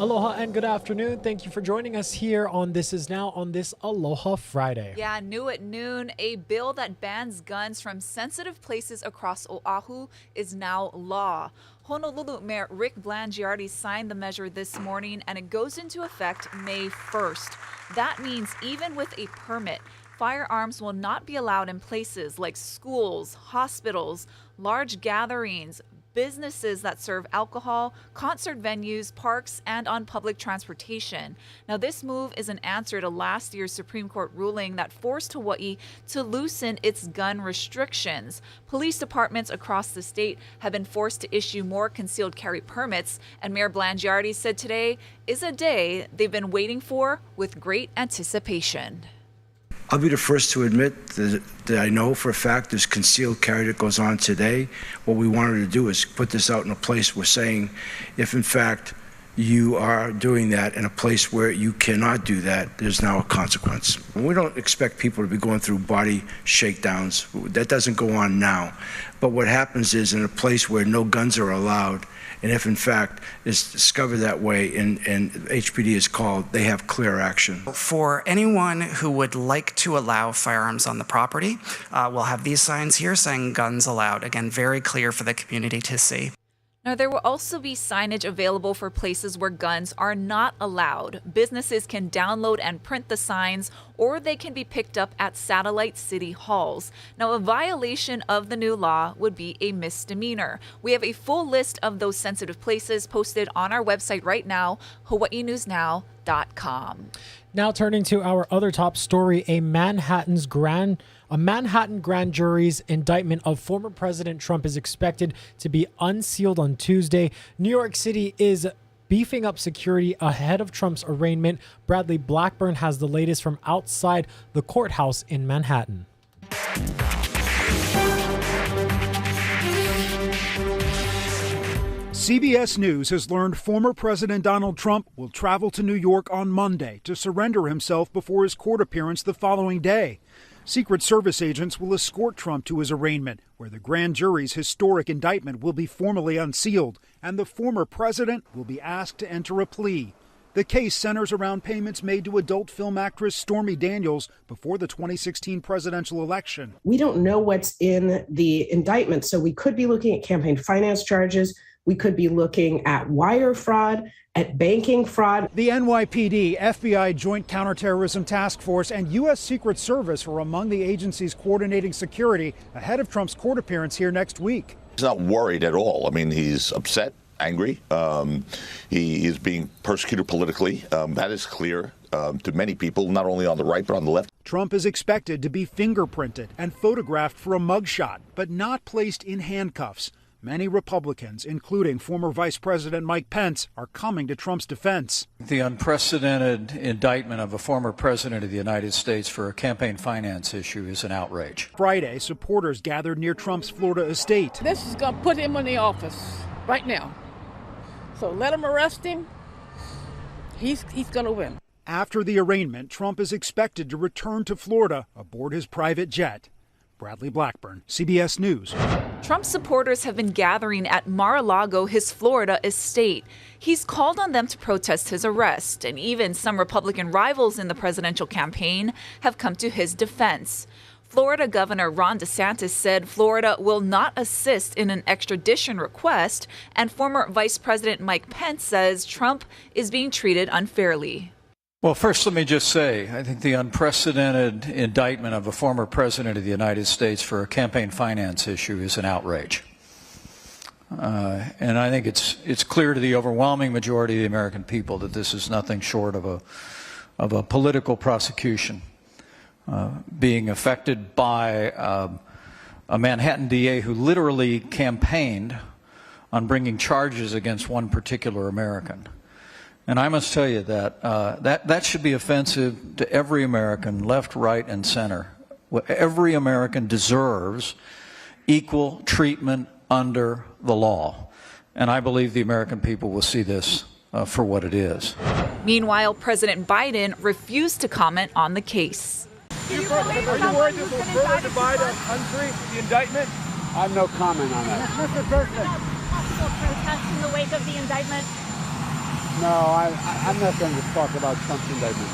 Aloha and good afternoon. Thank you for joining us here on This Is Now on this Aloha Friday. Yeah, new at noon, a bill that bans guns from sensitive places across Oahu is now law. Honolulu Mayor Rick Blangiardi signed the measure this morning, and it goes into effect May 1st. That means even with a permit, firearms will not be allowed in places like schools, hospitals, large gatherings, businesses that serve alcohol, concert venues, parks, and on public transportation. Now, this move is an answer to last year's Supreme Court ruling that forced Hawaii to loosen its gun restrictions. Police departments across the state have been forced to issue more concealed carry permits, and Mayor Blangiardi said today is a day they've been waiting for with great anticipation. I'll be the first to admit that I know for a fact there's concealed carry that goes on today. What we wanted to do is put this out in a place we're saying if in fact you are doing that in a place where you cannot do that, there's now a consequence. We don't expect people to be going through body shakedowns. That doesn't go on now. But what happens is in a place where no guns are allowed, and if in fact it's discovered that way and HPD is called, they have clear action. For anyone who would like to allow firearms on the property, we'll have these signs here saying guns allowed. Again, very clear for the community to see. Now, there will also be signage available for places where guns are not allowed. Businesses can download and print the signs, or they can be picked up at satellite city halls. Now, a violation of the new law would be a misdemeanor. We have a full list of those sensitive places posted on our website right now, hawaiinewsnow.com. Now turning to our other top story, a Manhattan grand jury's indictment of former President Trump is expected to be unsealed on Tuesday. New York City is beefing up security ahead of Trump's arraignment. Bradley Blackburn has the latest from outside the courthouse in Manhattan. CBS News has learned former President Donald Trump will travel to New York on Monday to surrender himself before his court appearance the following day. Secret Service agents will escort Trump to his arraignment, where the grand jury's historic indictment will be formally unsealed, and the former president will be asked to enter a plea. The case centers around payments made to adult film actress Stormy Daniels before the 2016 presidential election. We don't know what's in the indictment, so we could be looking at campaign finance charges. We could be looking at wire fraud, at banking fraud. The NYPD, FBI Joint Counterterrorism Task Force, and U.S. Secret Service are among the agencies coordinating security ahead of Trump's court appearance here next week. He's not worried at all. I mean, he's upset, angry. He is being persecuted politically. That is clear to many people, not only on the right, but on the left. Trump is expected to be fingerprinted and photographed for a mugshot, but not placed in handcuffs. Many Republicans, including former Vice President Mike Pence, are coming to Trump's defense. The unprecedented indictment of a former president of the United States for a campaign finance issue is an outrage. Friday, supporters gathered near Trump's Florida estate. This is going to put him in the office right now. So let him arrest him. He's going to win. After the arraignment, Trump is expected to return to Florida aboard his private jet. Bradley Blackburn, CBS News. Trump supporters have been gathering at Mar-a-Lago, his Florida estate. He's called on them to protest his arrest, and even some Republican rivals in the presidential campaign have come to his defense. Florida Governor Ron DeSantis said Florida will not assist in an extradition request, and former Vice President Mike Pence says Trump is being treated unfairly. Well, first, let me just say, I think the unprecedented indictment of a former president of the United States for a campaign finance issue is an outrage. And I think it's clear to the overwhelming majority of the American people that this is nothing short of a political prosecution being affected by a Manhattan DA who literally campaigned on bringing charges against one particular American. And I must tell you that that should be offensive to every American, left, right, and center. Every American deserves equal treatment under the law. And I believe the American people will see this for what it is. Meanwhile, President Biden refused to comment on the case. Are you worried this will further divide our country, the indictment? I have no comment on that. Mr. President. Possible protests in the wake of the indictment? No, I'm not going to talk about Trump's indictment.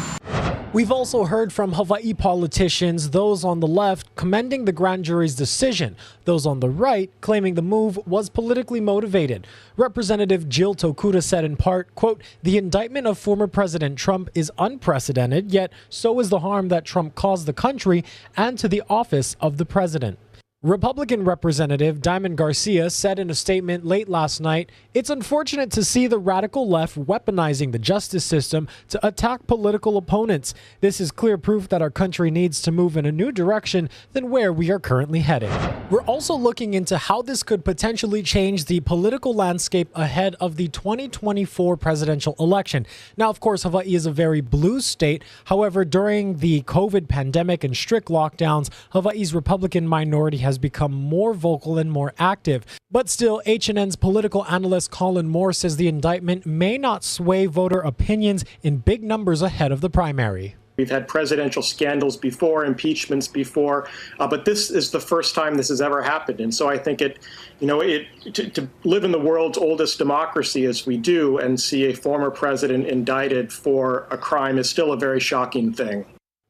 We've also heard from Hawaii politicians, those on the left commending the grand jury's decision, those on the right claiming the move was politically motivated. Representative Jill Tokuda said in part, quote, "The indictment of former President Trump is unprecedented, yet so is the harm that Trump caused the country and to the office of the president." Republican Representative Diamond Garcia said in a statement late last night, "It's unfortunate to see the radical left weaponizing the justice system to attack political opponents. This is clear proof that our country needs to move in a new direction than where we are currently heading." We're also looking into how this could potentially change the political landscape ahead of the 2024 presidential election. Now, of course, Hawaii is a very blue state. However, during the COVID pandemic and strict lockdowns, Hawaii's Republican minority has become more vocal and more active. But still, HNN's political analyst Colin Moore says the indictment may not sway voter opinions in big numbers ahead of the primary. We've had presidential scandals before, impeachments before, but this is the first time this has ever happened. And so I think to live in the world's oldest democracy as we do and see a former president indicted for a crime is still a very shocking thing.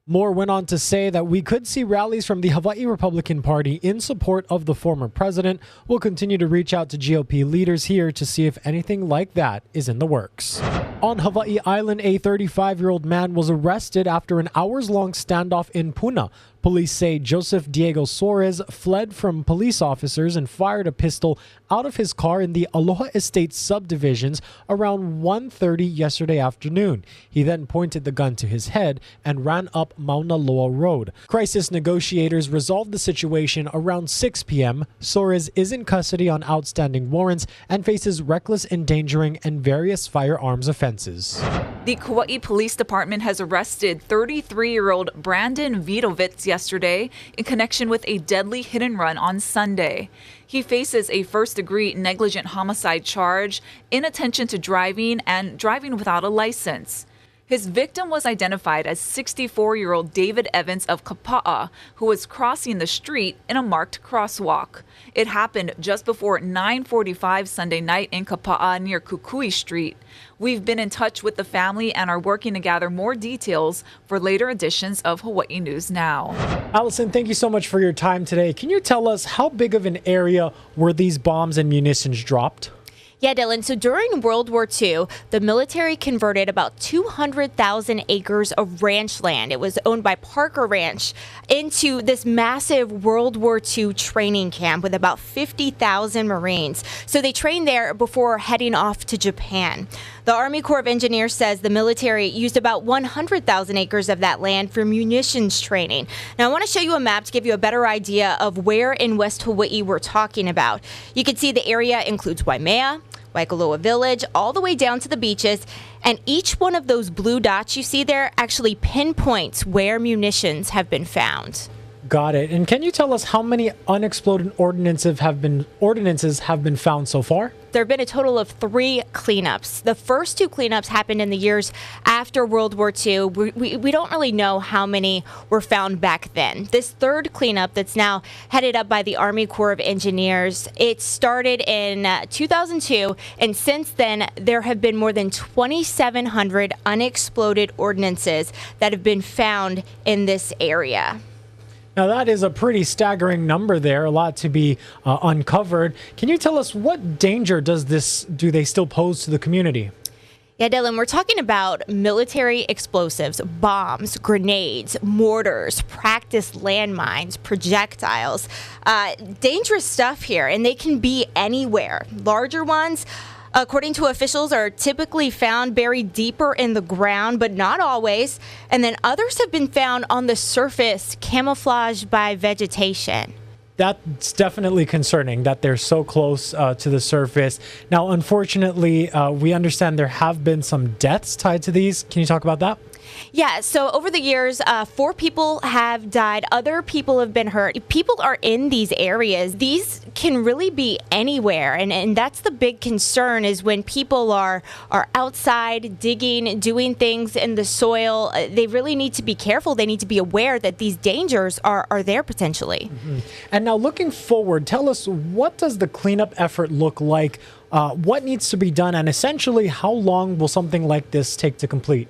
Moore went on to say that we could see rallies from the Hawaii Republican Party in support of the former president. We'll continue to reach out to GOP leaders here to see if anything like that is in the works. On Hawaii Island, a 35-year-old man was arrested after an hours-long standoff in Puna. Police say Joseph Diego Suarez fled from police officers and fired a pistol out of his car in the Aloha Estates subdivisions around 1:30 yesterday afternoon. He then pointed the gun to his head and ran up Mauna Loa Road. Crisis negotiators resolved the situation around 6 p.m. Suarez is in custody on outstanding warrants and faces reckless endangering and various firearms offenses. The Kauai Police Department has arrested 33-year-old Brandon Vidovitz yesterday in connection with a deadly hit and run on Sunday. He faces a first-degree negligent homicide charge, inattention to driving, and driving without a license. His victim was identified as 64-year-old David Evans of Kapa'a, who was crossing the street in a marked crosswalk. It happened just before 9:45 Sunday night in Kapa'a near Kukui Street. We've been in touch with the family and are working to gather more details for later editions of Hawaii News Now. Allison, thank you so much for your time today. Can you tell us how big of an area were these bombs and munitions dropped? Yeah, Dylan. So during World War II, the military converted about 200,000 acres of ranch land. It was owned by Parker Ranch into this massive World War II training camp with about 50,000 Marines. So they trained there before heading off to Japan. The Army Corps of Engineers says the military used about 100,000 acres of that land for munitions training. Now, I want to show you a map to give you a better idea of where in West Hawaii we're talking about. You can see the area includes Waimea, Waikoloa Village, all the way down to the beaches. And each one of those blue dots you see there actually pinpoints where munitions have been found. Got it. And can you tell us how many unexploded ordnances have been found so far? There have been a total of 3 cleanups. The first 2 cleanups happened in the years after World War II. We don't really know how many were found back then. This third cleanup that's now headed up by the Army Corps of Engineers, it started in 2002, and since then there have been more than 2,700 unexploded ordnances that have been found in this area. Now, that is a pretty staggering number there, a lot to be uncovered. Can you tell us what danger do they still pose to the community? Yeah, Dylan, we're talking about military explosives, bombs, grenades, mortars, practice landmines, projectiles. Dangerous stuff here, and they can be anywhere. Larger ones, according to officials, are typically found buried deeper in the ground, but not always. And then others have been found on the surface, camouflaged by vegetation. That's definitely concerning that they're so close to the surface. Now, unfortunately, we understand there have been some deaths tied to these. Can you talk about that? Yeah, so over the years, 4 people have died. Other people have been hurt. People are in these areas. These can really be anywhere. And that's the big concern, is when people are outside digging, doing things in the soil, they really need to be careful. They need to be aware that these dangers are there potentially. Mm-hmm. And now looking forward, tell us, what does the cleanup effort look like? What needs to be done? And essentially, how long will something like this take to complete?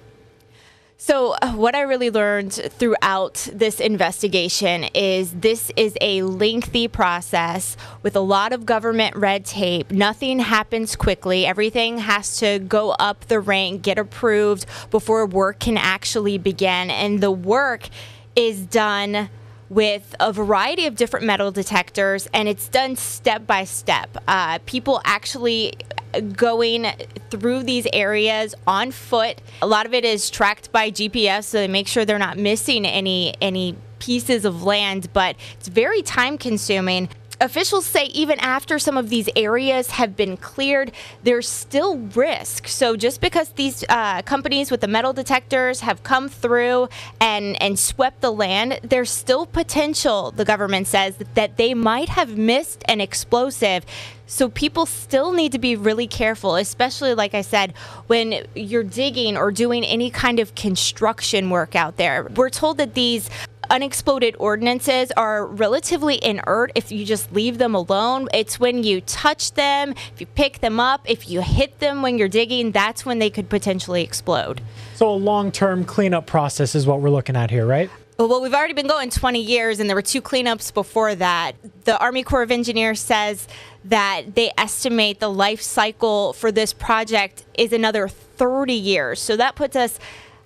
So what I really learned throughout this investigation is this is a lengthy process with a lot of government red tape. Nothing happens quickly. Everything has to go up the rank, get approved before work can actually begin. And the work is done with a variety of different metal detectors, and it's done step by step. People actually going through these areas on foot. A lot of it is tracked by GPS, so they make sure they're not missing any pieces of land, but it's very time consuming. Officials say even after some of these areas have been cleared, there's still risk. So just because these companies with the metal detectors have come through and swept the land, there's still potential, the government says, that they might have missed an explosive. So people still need to be really careful, especially, like I said, when you're digging or doing any kind of construction work out there. We're told that these unexploded ordnances are relatively inert if you just leave them alone. It's when you touch them, if you pick them up, if you hit them when you're digging, that's when they could potentially explode. So a long-term cleanup process is what we're looking at here, right? Well, we've already been going 20 years, and there were 2 cleanups before that. The Army Corps of Engineers says that they estimate the life cycle for this project is another 30 years. So that puts us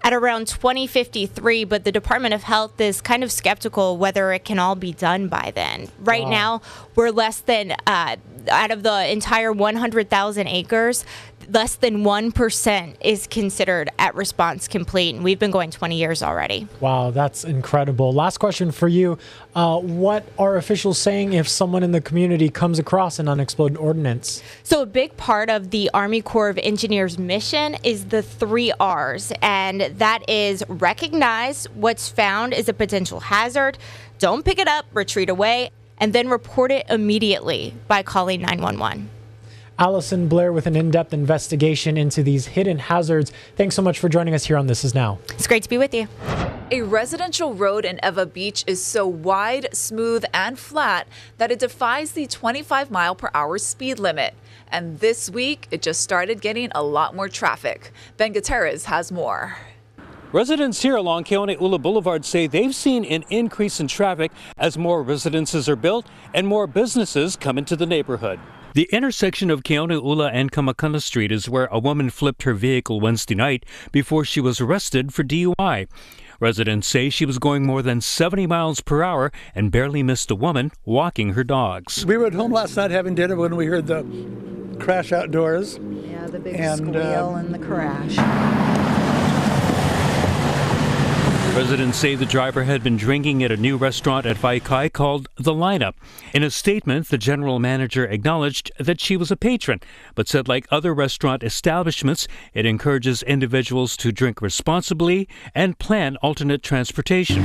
at around 2053, but the Department of Health is kind of skeptical whether it can all be done by then. Right now, we're less than, out of the entire 100,000 acres, less than 1% is considered at response complete, and we've been going 20 years already. Wow, that's incredible. Last question for you. What are officials saying if someone in the community comes across an unexploded ordnance? So a big part of the Army Corps of Engineers mission is the 3 R's, and that is recognize what's found is a potential hazard, don't pick it up, retreat away, and then report it immediately by calling 911. Allison Blair with an in-depth investigation into these hidden hazards. Thanks so much for joining us here on This Is Now. It's great to be with you. A residential road in Eva Beach is so wide, smooth, and flat that it defies the 25-mile-per-hour speed limit. And this week, it just started getting a lot more traffic. Ben Gutierrez has more. Residents here along Keone'ula Boulevard say they've seen an increase in traffic as more residences are built and more businesses come into the neighborhood. The intersection of Keone'ula and Kamakana Street is where a woman flipped her vehicle Wednesday night before she was arrested for DUI. Residents say she was going more than 70 miles per hour and barely missed a woman walking her dogs. We were at home last night having dinner when we heard the crash outdoors. Yeah, the big squeal and the crash. Residents say the driver had been drinking at a new restaurant at Waikai called The Lineup. In a statement, the general manager acknowledged that she was a patron, but said like other restaurant establishments, it encourages individuals to drink responsibly and plan alternate transportation.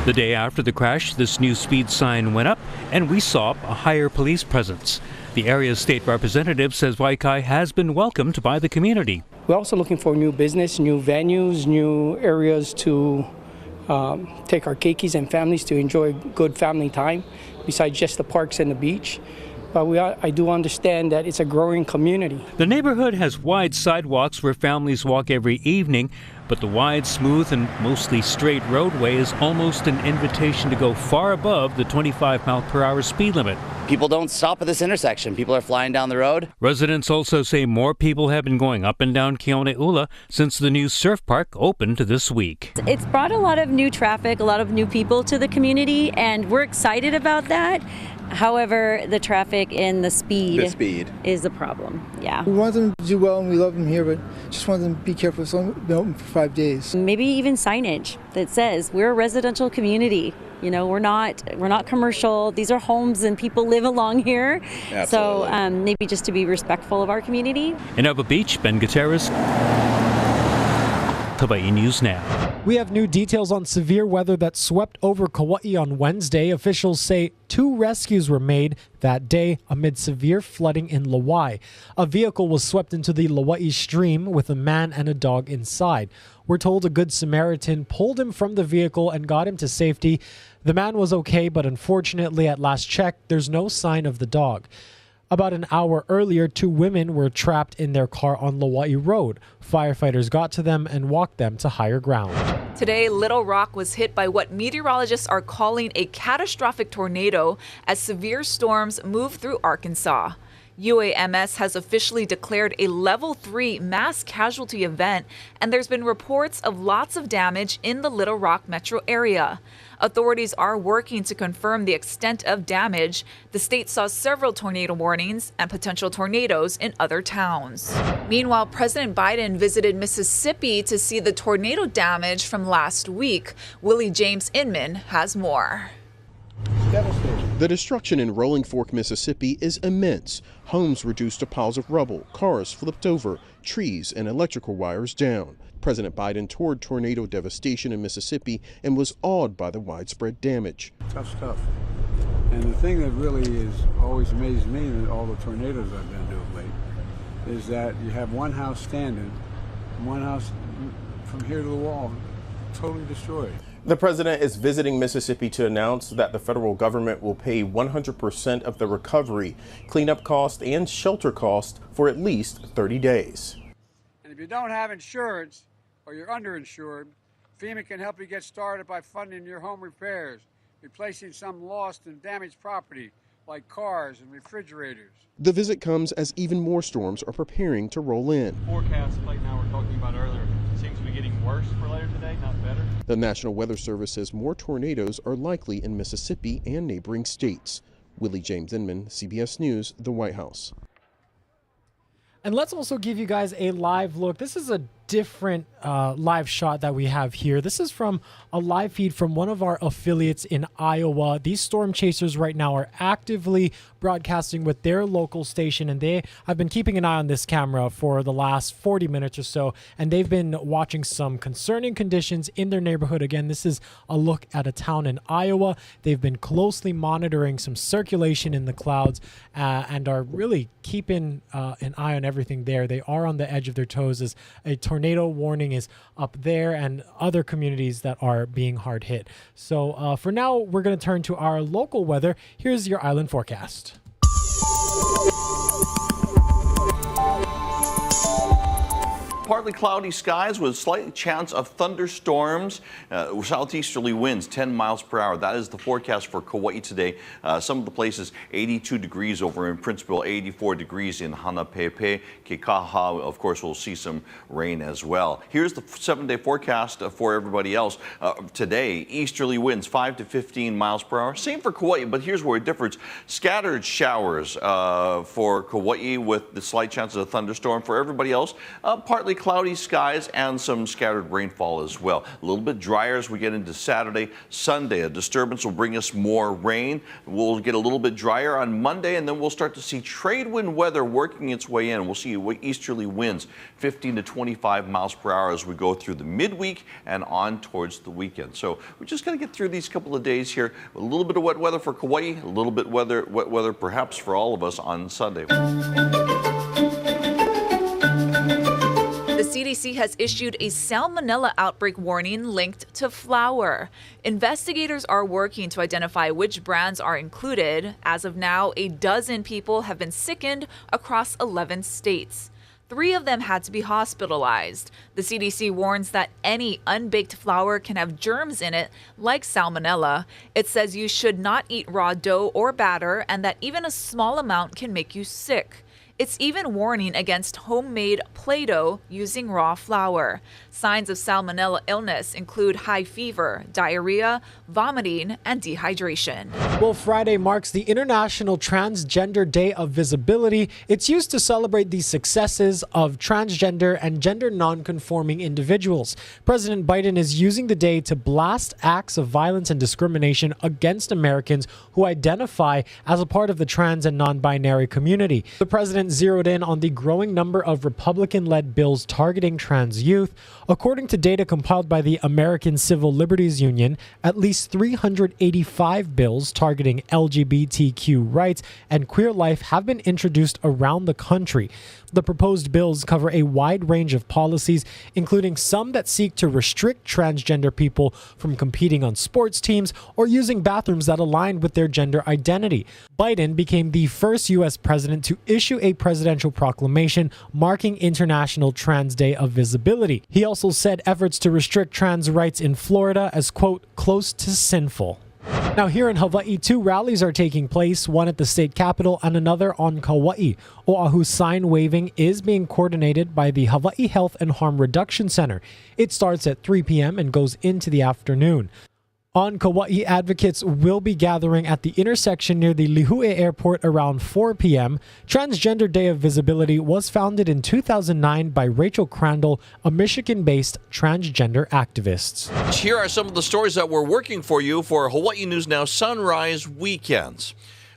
The day after the crash, this new speed sign went up, and we saw a higher police presence. The area's state representative says Waikai has been welcomed by the community. We're also looking for new business, new venues, new areas to take our keikis and families to enjoy good family time, besides just the parks and the beach. but I do understand that it's a growing community. The neighborhood has wide sidewalks where families walk every evening, but the wide, smooth, and mostly straight roadway is almost an invitation to go far above the 25-mile-per-hour speed limit. People don't stop at this intersection. People are flying down the road. Residents also say more people have been going up and down Keone'ula since the new surf park opened this week. It's brought a lot of new traffic, a lot of new people to the community, and we're excited about that. However, the traffic and the speed is a problem. Yeah. We want them to do well and we love them here, but just want them to be careful. It's only been open for 5 days. Maybe even signage that says we're a residential community. You know, we're not commercial. These are homes and people live along here. Absolutely. So maybe just to be respectful of our community. In Elba Beach, Ben Gutierrez, Hawaii News Now. We have new details on severe weather that swept over Kauai on Wednesday. Officials say 2 rescues were made that day amid severe flooding in Lauai. A vehicle was swept into the Lauai stream with a man and a dog inside. We're told a Good Samaritan pulled him from the vehicle and got him to safety. The man was okay, but unfortunately at last check, there's no sign of the dog. About an hour earlier, 2 women were trapped in their car on Lauai Road. Firefighters got to them and walked them to higher ground. Today, Little Rock was hit by what meteorologists are calling a catastrophic tornado as severe storms move through Arkansas. UAMS has officially declared a level 3 mass casualty event, and there's been reports of lots of damage in the Little Rock metro area. Authorities are working to confirm the extent of damage. The state saw several tornado warnings and potential tornadoes in other towns. Meanwhile, President Biden visited Mississippi to see the tornado damage from last week. Willie James Inman has more. The destruction in Rolling Fork, Mississippi is immense. Homes reduced to piles of rubble, cars flipped over, trees and electrical wires down. President Biden toured tornado devastation in Mississippi and was awed by the widespread damage. Tough stuff. And the thing that really is always amazed me in all the tornadoes I've been to of late is that you have one house standing, one house from here to the wall, totally destroyed. The president is visiting Mississippi to announce that the federal government will pay 100% of the recovery, cleanup cost, and shelter cost for at least 30 days. And if you don't have insurance or you're underinsured, FEMA can help you get started by funding your home repairs, replacing some lost and damaged property like cars and refrigerators. The visit comes as even more storms are preparing to roll in. Forecast like now we're talking about earlier seems to be getting worse for later today, not better. The National Weather Service says more tornadoes are likely in Mississippi and neighboring states. Willie James Inman, CBS News, the White House. And let's also give you guys a live look. This is a different live shot that we have here. This is from a live feed from one of our affiliates in Iowa. These storm chasers right now are actively broadcasting with their local station, and they have been keeping an eye on this camera for the last 40 minutes or so, and they've been watching some concerning conditions in their neighborhood. Again, this is a look at a town in Iowa. They've been closely monitoring some circulation in the clouds and are really keeping an eye on everything there. They are on the edge of their toes as a tornado warning is up there and other communities that are being hard hit. So for now, we're going to turn to our local weather. Here's your island forecast. Partly cloudy skies with slight chance of thunderstorms, southeasterly winds 10 miles per hour. That is the forecast for Kauai today. Some of the places 82 degrees over in Principal, 84 degrees in Hanapepe. Kekaha, of course, we'll see some rain as well. Here's the 7-day forecast for everybody else. Today, easterly winds 5 to 15 miles per hour. Same for Kauai, but here's where it differs. Scattered showers for Kauai with the slight chances of thunderstorm. For everybody else, partly cloudy skies and some scattered rainfall as well. A little bit drier as we get into Saturday. Sunday, a disturbance will bring us more rain. We'll get a little bit drier on Monday, and then we'll start to see trade wind weather working its way in. We'll see easterly winds 15 to 25 miles per hour as we go through the midweek and on towards the weekend. So we're just going to get through these couple of days here. A little bit of wet weather for Kauai, a little bit wet weather perhaps for all of us on Sunday. The CDC has issued a Salmonella outbreak warning linked to flour. Investigators are working to identify which brands are included. As of now, a dozen people have been sickened across 11 states. 3 of them had to be hospitalized. The CDC warns that any unbaked flour can have germs in it, like salmonella. It says you should not eat raw dough or batter, and that even a small amount can make you sick. It's even warning against homemade Play-Doh using raw flour. Signs of salmonella illness include high fever, diarrhea, vomiting, and dehydration. Well, Friday marks the International Transgender Day of Visibility. It's used to celebrate the successes of transgender and gender non-conforming individuals. President Biden is using the day to blast acts of violence and discrimination against Americans who identify as a part of the trans and non-binary community. The president zeroed in on the growing number of Republican-led bills targeting trans youth. According to data compiled by the American Civil Liberties Union, at least 385 bills targeting LGBTQ rights and queer life have been introduced around the country. The proposed bills cover a wide range of policies, including some that seek to restrict transgender people from competing on sports teams or using bathrooms that align with their gender identity. Biden became the first U.S. president to issue a presidential proclamation marking International Trans Day of Visibility. He also said efforts to restrict trans rights in Florida as, quote, close to sinful. Now, here in Hawaii, 2 rallies are taking place, one at the state capitol and another on Kauai. Oahu's sign waving is being coordinated by the Hawaii Health and Harm Reduction Center. It starts at 3 p.m. and goes into the afternoon. On Kauai, advocates will be gathering at the intersection near the Lihue Airport around 4 p.m. Transgender Day of Visibility was founded in 2009 by Rachel Crandall, a Michigan-based transgender activist. Here are some of the stories that we're working for you for Hawaii News Now Sunrise Weekends.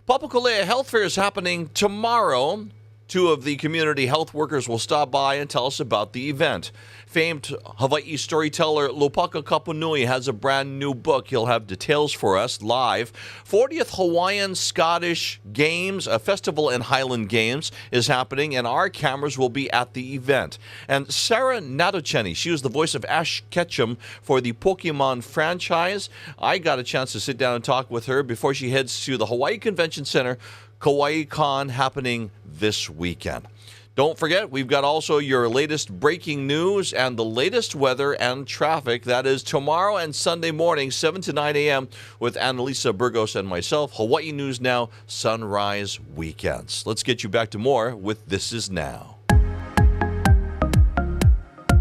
Papakolea Health Fair is happening tomorrow. 2 of the community health workers will stop by and tell us about the event. Famed Hawaii storyteller Lopaka Kapunui has a brand new book. He'll have details for us live. 40th Hawaiian Scottish Games, a festival and Highland Games, is happening, and our cameras will be at the event. And Sarah Nadocheni, she was the voice of Ash Ketchum for the Pokemon franchise. I got a chance to sit down and talk with her before she heads to the Hawaii Convention Center, Kauai Con, happening this weekend. Don't forget, we've got also your latest breaking news and the latest weather and traffic. That is tomorrow and Sunday morning, 7 to 9 a.m. with Annalisa Burgos and myself. Hawaii News Now Sunrise Weekends. Let's get you back to more with This Is Now.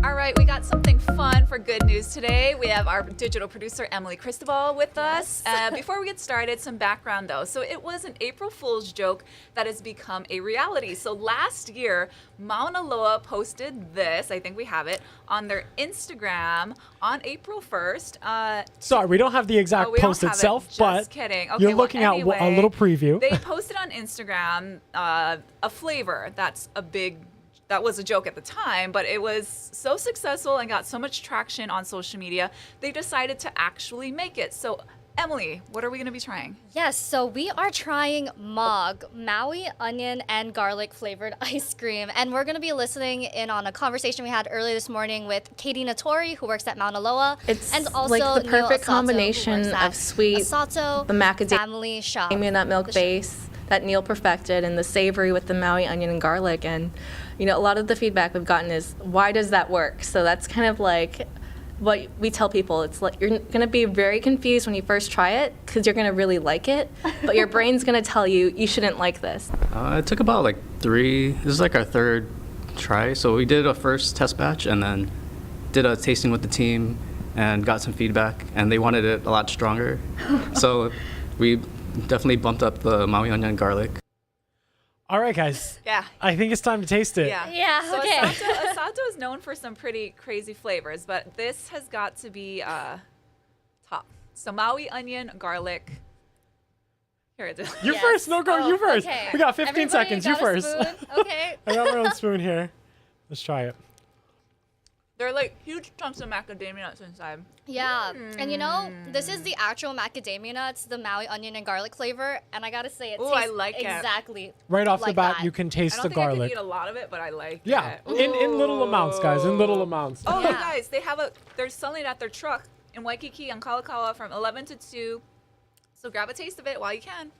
All right, we got something fun for good news today. We have our digital producer, Emily Cristobal, with us. Before we get started, some background, though. So it was an April Fool's joke that has become a reality. So last year, Mauna Loa posted this, I think we have it, on their Instagram on April 1st. Sorry, we don't have the exact post itself, but kidding. Okay, you're looking at a little preview. They posted on Instagram a flavor that was a joke at the time, but it was so successful and got so much traction on social media, they decided to actually make it. So, Emily, what are we going to be trying? Yes, so we are trying MOG, Maui onion and garlic flavored ice cream. And we're going to be listening in on a conversation we had earlier this morning with Katie Natori, who works at Mauna Loa. It's and also like the perfect Neil Asato, combination of sweet, Asato, the macadamia family shop, nut milk base that Neil perfected, and the savory with the Maui onion and garlic. And you know, a lot of the feedback we've gotten is, why does that work? So that's kind of like what we tell people. It's like you're going to be very confused when you first try it because you're going to really like it, but your brain's going to tell you you shouldn't like this. It took about like 3, this is like our 3rd try. So we did a first test batch and then did a tasting with the team and got some feedback, and they wanted it a lot stronger. So we definitely bumped up the Maui onion and garlic. All right, guys. Yeah. I think it's time to taste it. Yeah, so okay. Asato is known for some pretty crazy flavors, but this has got to be top. So Maui onion, garlic. Here it is. You first. No, go. You first. Okay. We got 15 seconds. You first. Okay. I got my own spoon here. Let's try it. They're like huge chunks of macadamia nuts inside. Yeah, and you know, this is the actual macadamia nuts, the Maui onion and garlic flavor, and I gotta say, it Ooh, I tastes like it. exactly Right off the like bat, that. you can taste I the don't think I garlic. can eat a lot of it, but I like Yeah, it. in little amounts, guys, in little amounts. Oh, you guys, they're selling it at their truck in Waikiki on Kalakaua from 11 to 2. So grab a taste of it while you can.